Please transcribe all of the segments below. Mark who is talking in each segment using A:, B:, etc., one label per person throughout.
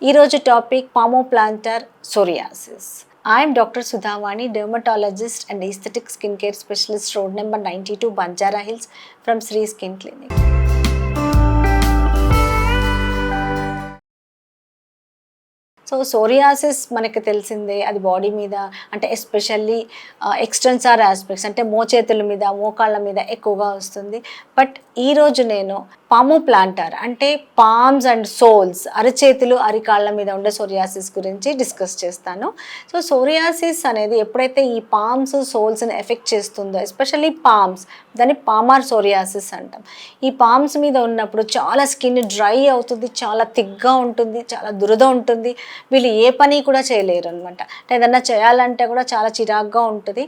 A: ఈరోజు topic palmoplantar psoriasis. I am Dr. Sudhavani, dermatologist and aesthetic skincare specialist, road number 92, Banjara Hills, from Sri Skin Clinic. So psoriasis మనకి తెలిసిందే, అది body మీద అంటే especially ఎక్స్టెన్సార్ aspects అంటే మోచేతుల మీద మోకాళ్ళ మీద ఎక్కువగా వస్తుంది. బట్ ఈరోజు నేను పామోప్లాంటర్ అంటే పామ్స్ అండ్ సోల్స్, అరచేతులు అరికాళ్ళ మీద ఉండే సోరియాసిస్ గురించి డిస్కస్ చేస్తాను. సో సోరియాసిస్ అనేది ఎప్పుడైతే ఈ పామ్స్ సోల్స్ని ఎఫెక్ట్ చేస్తుందో, ఎస్పెషల్లీ పామ్స్, దాన్ని పామార్ సోరియాసిస్ అంటాం. ఈ పామ్స్ మీద ఉన్నప్పుడు చాలా స్కిన్ డ్రై అవుతుంది, చాలా థిక్గా ఉంటుంది, చాలా దురద ఉంటుంది. వీళ్ళు ఏ పని కూడా చేయలేరు అనమాట. ఏదన్నా చేయాలంటే కూడా చాలా చిరాగ్గా ఉంటుంది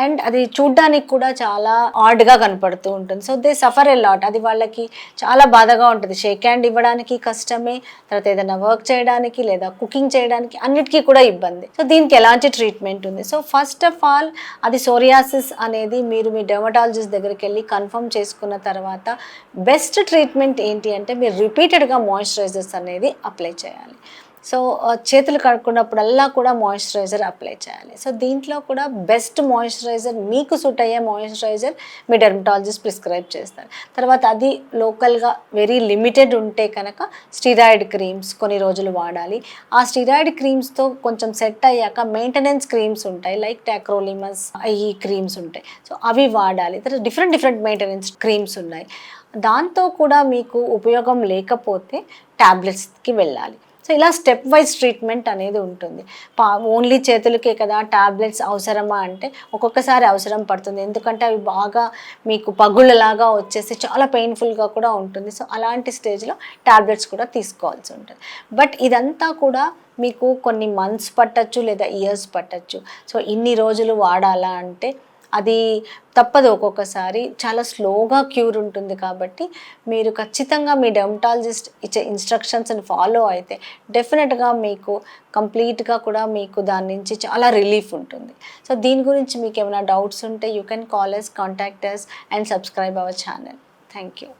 A: అండ్ అది చూడ్డానికి కూడా చాలా ఆడ్గా కనపడుతూ ఉంటుంది. So they suffer a lot. అది వాళ్ళకి చాలా బాధగా ఉంటుంది. షేక్ హ్యాండ్ ఇవ్వడానికి కష్టమే, తర్వాత ఏదైనా వర్క్ చేయడానికి లేదా కుకింగ్ చేయడానికి అన్నిటికీ కూడా ఇబ్బంది. సో దీనికి ఎలాంటి ట్రీట్మెంట్ ఉంది? సో ఫస్ట్ ఆఫ్ ఆల్ అది సోరియాసిస్ అనేది మీరు మీ డెర్మటాలజిస్ట్ దగ్గరికి వెళ్ళి కన్ఫర్మ్ చేసుకున్న తర్వాత బెస్ట్ ట్రీట్మెంట్ ఏంటి అంటే మీరు రిపీటెడ్గా మాయిశ్చరైజర్స్ అనేది అప్లై చేయాలి. సో చేతులు కడుక్కున్నప్పుడల్లా కూడా మాయిశ్చరైజర్ అప్లై చేయాలి. సో దీంట్లో కూడా బెస్ట్ మాయిశ్చరైజర్, మీకు సూట్ అయ్యే మాయిశ్చరైజర్ మీ డెర్మటాలజిస్ట్ ప్రిస్క్రైబ్ చేస్తారు. తర్వాత అది లోకల్గా వెరీ లిమిటెడ్ ఉంటే కనుక స్టీరాయిడ్ క్రీమ్స్ కొన్ని రోజులు వాడాలి. ఆ స్టీరాయిడ్ క్రీమ్స్తో కొంచెం సెట్ అయ్యాక మెయింటెనెన్స్ క్రీమ్స్ ఉంటాయి, లైక్ టాక్రోలిమస్, ఈ క్రీమ్స్ ఉంటాయి. సో అవి వాడాలి. తర్వాత డిఫరెంట్ మెయింటెనెన్స్ క్రీమ్స్ ఉన్నాయి. దాంతో కూడా మీకు ఉపయోగం లేకపోతే ట్యాబ్లెట్స్కి వెళ్ళాలి. సో ఇలా స్టెప్ వైజ్ ట్రీట్మెంట్ అనేది ఉంటుంది. ఓన్లీ చేతులకే కదా ట్యాబ్లెట్స్ అవసరమా అంటే ఒక్కొక్కసారి అవసరం పడుతుంది. ఎందుకంటే అవి బాగా మీకు పగుళ్ళలాగా వచ్చేసి చాలా పెయిన్ఫుల్గా కూడా ఉంటుంది. సో అలాంటి స్టేజ్లో ట్యాబ్లెట్స్ కూడా తీసుకోవాల్సి ఉంటుంది. బట్ ఇదంతా కూడా మీకు కొన్ని మంత్స్ పట్టచ్చు లేదా ఇయర్స్ పట్టచ్చు. సో ఇన్ని రోజులు వాడాలా అంటే అది తప్పదు. ఒక్కొక్కసారి చాలా స్లోగా క్యూర్ ఉంటుంది. కాబట్టి మీరు ఖచ్చితంగా మీ డెర్మటాలజిస్ట్ ఇచ్చే ఇన్స్ట్రక్షన్స్ని ఫాలో అయితే డెఫినెట్గా మీకు కంప్లీట్గా కూడా మీకు దాని నుంచి చాలా రిలీఫ్ ఉంటుంది. సో దీని గురించి మీకు ఏమైనా డౌట్స్ ఉంటే you can call us, contact us and subscribe our channel. Thank you.